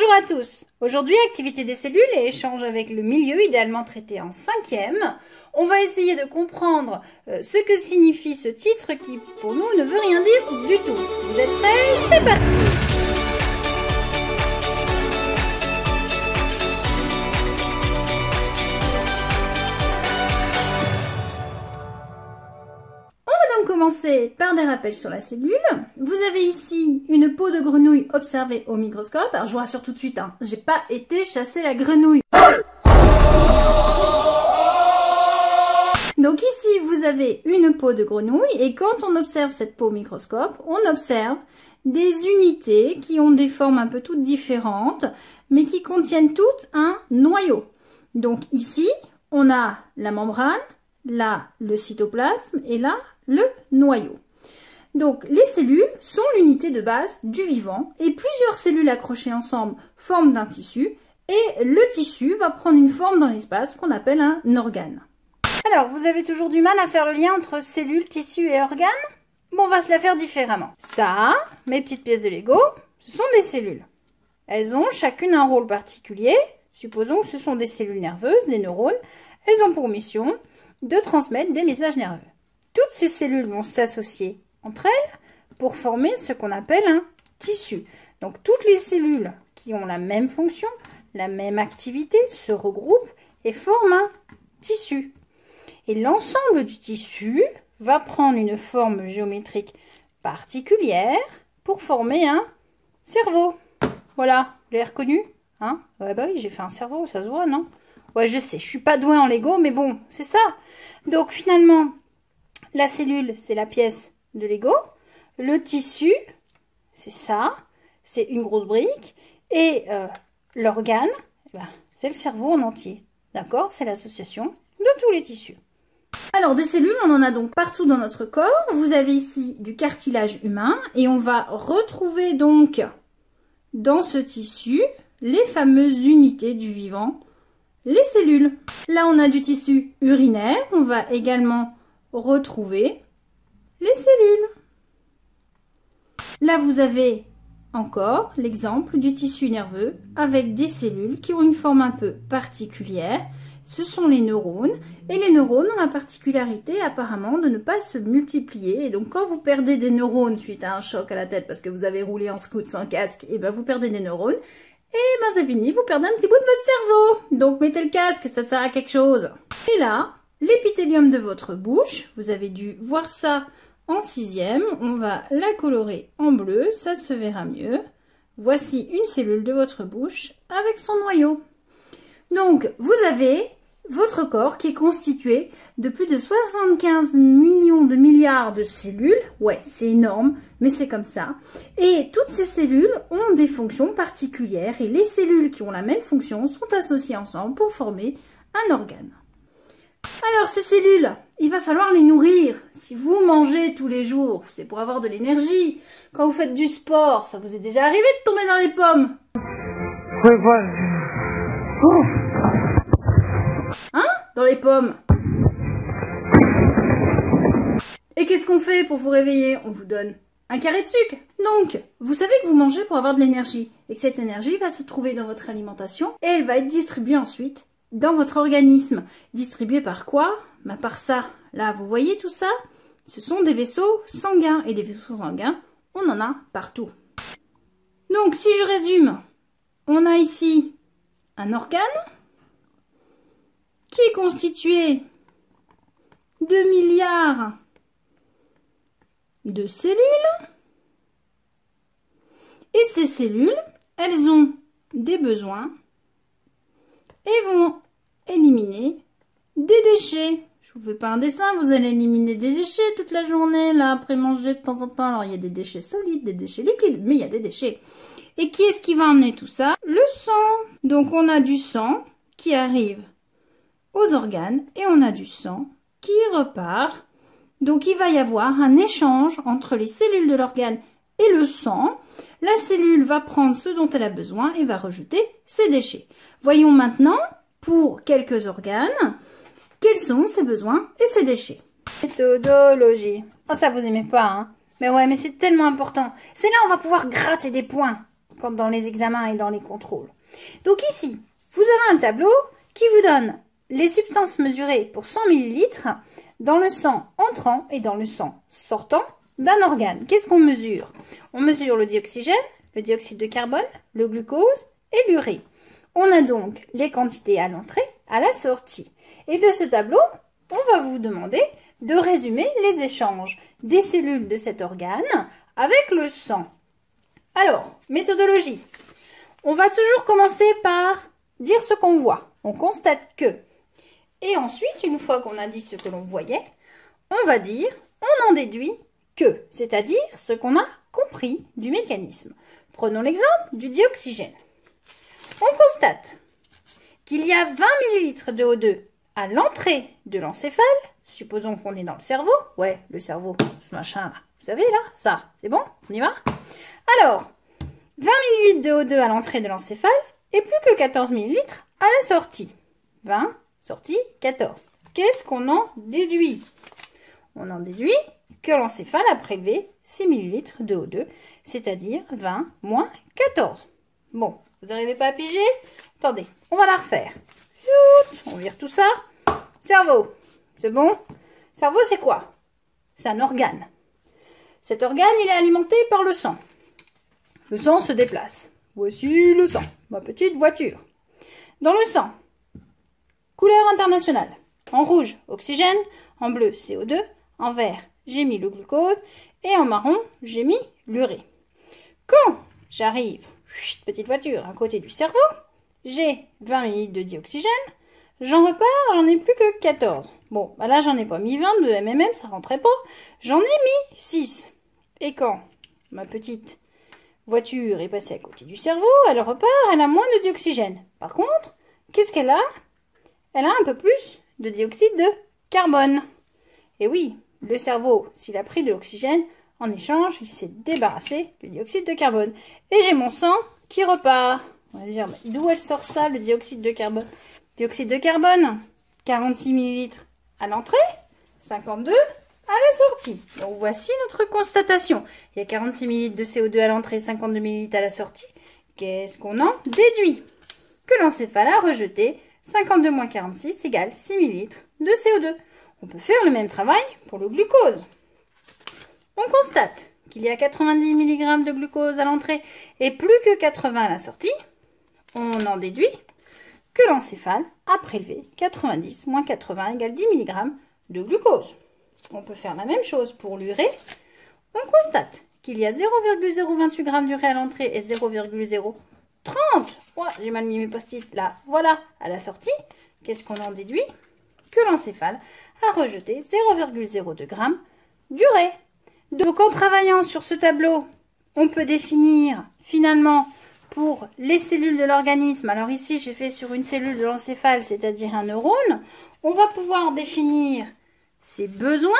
Bonjour à tous. Aujourd'hui, activité des cellules et échange avec le milieu, idéalement traité en 5e. On va essayer de comprendre ce que signifie ce titre qui, pour nous, ne veut rien dire du tout. Vous êtes prêts? C'est parti! Commencer par des rappels sur la cellule. Vous avez ici une peau de grenouille observée au microscope. Alors je vous rassure tout de suite, j'ai pas été chasser la grenouille. Donc ici vous avez une peau de grenouille et quand on observe cette peau au microscope, on observe des unités qui ont des formes un peu toutes différentes, mais qui contiennent toutes un noyau. Donc ici on a la membrane, là le cytoplasme et là le noyau. Donc les cellules sont l'unité de base du vivant et plusieurs cellules accrochées ensemble forment un tissu et le tissu va prendre une forme dans l'espace qu'on appelle un organe. Alors vous avez toujours du mal à faire le lien entre cellules, tissus et organes? Bon, on va se la faire différemment. Ça, mes petites pièces de Lego, ce sont des cellules. Elles ont chacune un rôle particulier. Supposons que ce sont des cellules nerveuses, des neurones. Elles ont pour mission de transmettre des messages nerveux. Toutes ces cellules vont s'associer entre elles pour former ce qu'on appelle un tissu. Donc toutes les cellules qui ont la même fonction, la même activité se regroupent et forment un tissu. Et l'ensemble du tissu va prendre une forme géométrique particulière pour former un cerveau. Voilà, vous l'avez reconnu, hein? Ouais, bah oui, j'ai fait un cerveau, ça se voit, non? Ouais, je sais, je suis pas douée en Lego, mais bon, c'est ça. Donc finalement, la cellule, c'est la pièce de Lego. Le tissu, c'est ça. C'est une grosse brique. Et l'organe, c'est le cerveau en entier. D'accord? C'est l'association de tous les tissus. Alors, des cellules, on en a donc partout dans notre corps. Vous avez ici du cartilage humain. Et on va retrouver donc dans ce tissu les fameuses unités du vivant, les cellules. Là, on a du tissu urinaire. On va également retrouver les cellules. Là, vous avez encore l'exemple du tissu nerveux avec des cellules qui ont une forme un peu particulière. Ce sont les neurones. Et les neurones ont la particularité apparemment de ne pas se multiplier. Et donc, quand vous perdez des neurones suite à un choc à la tête parce que vous avez roulé en scout sans casque, et ben vous perdez des neurones. Et ben c'est fini, vous perdez un petit bout de votre cerveau. Donc, mettez le casque, ça sert à quelque chose. Et là, l'épithélium de votre bouche, vous avez dû voir ça en 6e, on va la colorer en bleu, ça se verra mieux. Voici une cellule de votre bouche avec son noyau. Donc, vous avez votre corps qui est constitué de plus de 75 millions de milliards de cellules. Ouais, c'est énorme, mais c'est comme ça. Et toutes ces cellules ont des fonctions particulières et les cellules qui ont la même fonction sont associées ensemble pour former un organe. Alors ces cellules, il va falloir les nourrir. Si vous mangez tous les jours, c'est pour avoir de l'énergie. Quand vous faites du sport, ça vous est déjà arrivé de tomber dans les pommes? Hein? Dans les pommes. Et qu'est-ce qu'on fait pour vous réveiller? On vous donne un carré de sucre. Donc, vous savez que vous mangez pour avoir de l'énergie. Et que cette énergie va se trouver dans votre alimentation et elle va être distribuée ensuite dans votre organisme. Distribué par quoi? Par ça. Là, vous voyez tout ça? Ce sont des vaisseaux sanguins. Et des vaisseaux sanguins, on en a partout. Donc, si je résume, on a ici un organe qui est constitué de milliards de cellules. Et ces cellules, elles ont des besoins et vont éliminer des déchets. Je vous fais pas un dessin, vous allez éliminer des déchets toute la journée, là, après manger de temps en temps. Alors, il y a des déchets solides, des déchets liquides, mais il y a des déchets. Et qui est-ce qui va emmener tout ça? Le sang. Donc, on a du sang qui arrive aux organes et on a du sang qui repart. Donc, il va y avoir un échange entre les cellules de l'organe et le sang. La cellule va prendre ce dont elle a besoin et va rejeter ses déchets. Voyons maintenant, pour quelques organes, quels sont ses besoins et ses déchets. Méthodologie. Oh, ça vous aimez pas, hein? Mais ouais, mais c'est tellement important. C'est là où on va pouvoir gratter des points. quand dans les examens et dans les contrôles. Donc ici, vous avez un tableau qui vous donne les substances mesurées pour 100 ml dans le sang entrant et dans le sang sortant d'un organe. Qu'est-ce qu'on mesure? On mesure le dioxygène, le dioxyde de carbone, le glucose et l'urée. On a donc les quantités à l'entrée, à la sortie. Et de ce tableau, on va vous demander de résumer les échanges des cellules de cet organe avec le sang. Alors, méthodologie. On va toujours commencer par dire ce qu'on voit. On constate que. Et ensuite, une fois qu'on a dit ce que l'on voyait, on va dire, on en déduit que, c'est-à-dire ce qu'on a compris du mécanisme. Prenons l'exemple du dioxygène. On constate qu'il y a 20 ml de O2 à l'entrée de l'encéphale. Supposons qu'on est dans le cerveau. Ouais, le cerveau, ce machin là. Vous savez là, ça, c'est bon? On y va? Alors, 20 ml de O2 à l'entrée de l'encéphale et plus que 14 ml à la sortie. 20, sortie, 14. Qu'est-ce qu'on en déduit? On en déduit que l'encéphale a prélevé 6 ml de O2, c'est-à-dire 20 moins 14. Bon, vous n'arrivez pas à piger? Attendez, on va la refaire. On vire tout ça. Cerveau, c'est bon? Cerveau, c'est quoi? C'est un organe. Cet organe, il est alimenté par le sang. Le sang se déplace. Voici le sang, ma petite voiture. Dans le sang, couleur internationale. En rouge, oxygène. En bleu, CO2. En vert, j'ai mis le glucose. Et en marron, j'ai mis l'urée. Quand j'arrive, petite voiture, à côté du cerveau, j'ai 20 ml de dioxygène. J'en repars, j'en ai plus que 14. Bon, bah là, j'en ai pas mis 20 de MMM, ça rentrait pas. J'en ai mis 6. Et quand ma petite voiture est passée à côté du cerveau, elle repart, elle a moins de dioxygène. Par contre, qu'est-ce qu'elle a? Elle a un peu plus de dioxyde de carbone. Et oui, le cerveau, s'il a pris de l'oxygène, en échange, il s'est débarrassé du dioxyde de carbone. Et j'ai mon sang qui repart. On va me dire, d'où elle sort ça, le dioxyde de carbone? Dioxyde de carbone, 46 ml à l'entrée, 52 à la sortie. Donc voici notre constatation. Il y a 46 ml de CO2 à l'entrée, 52 ml à la sortie. Qu'est-ce qu'on en déduit? Que l'encéphale a rejeté 52 moins 46 égale 6 ml de CO2. On peut faire le même travail pour le glucose. On constate qu'il y a 90 mg de glucose à l'entrée et plus que 80 à la sortie. On en déduit que l'encéphale a prélevé 90 moins 80 égale 10 mg de glucose. On peut faire la même chose pour l'urée. On constate qu'il y a 0,028 g d'urée à l'entrée et 0,030. Ouais, j'ai mal mis mes post-it là. Voilà, à la sortie. Qu'est-ce qu'on en déduit? Que l'encéphale a rejeté 0,02 g d'urée. Donc en travaillant sur ce tableau, on peut définir finalement pour les cellules de l'organisme. Alors ici, j'ai fait sur une cellule de l'encéphale, c'est-à-dire un neurone. On va pouvoir définir ses besoins,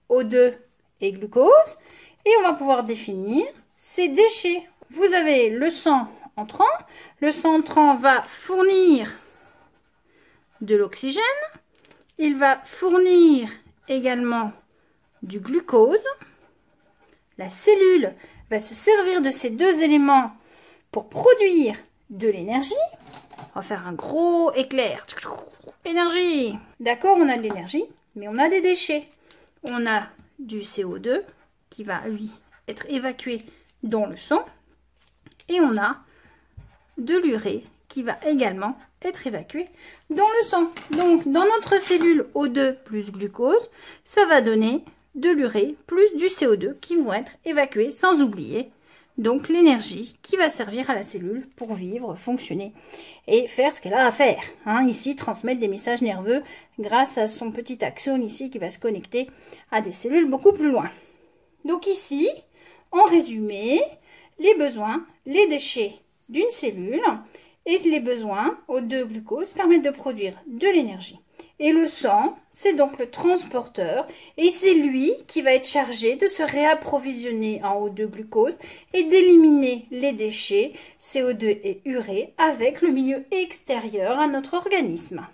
O2 et glucose. Et on va pouvoir définir ses déchets. Vous avez le sang entrant. Le sang entrant va fournir de l'oxygène. Il va fournir également du glucose. La cellule va se servir de ces deux éléments pour produire de l'énergie. On va faire un gros éclair. Énergie. D'accord, on a de l'énergie, mais on a des déchets. On a du CO2 qui va, lui, être évacué dans le sang. Et on a de l'urée qui va également être évacuée dans le sang. Donc, dans notre cellule O2 plus glucose, ça va donner de l'urée plus du CO2 qui vont être évacués, sans oublier donc l'énergie qui va servir à la cellule pour vivre, fonctionner et faire ce qu'elle a à faire. Hein, ici, transmettre des messages nerveux grâce à son petit axone ici qui va se connecter à des cellules beaucoup plus loin. Donc ici, en résumé, les besoins, les déchets d'une cellule et les besoins O2 glucose permettent de produire de l'énergie. Et le sang, c'est donc le transporteur et c'est lui qui va être chargé de se réapprovisionner en O2 glucose et d'éliminer les déchets CO2 et urée avec le milieu extérieur à notre organisme.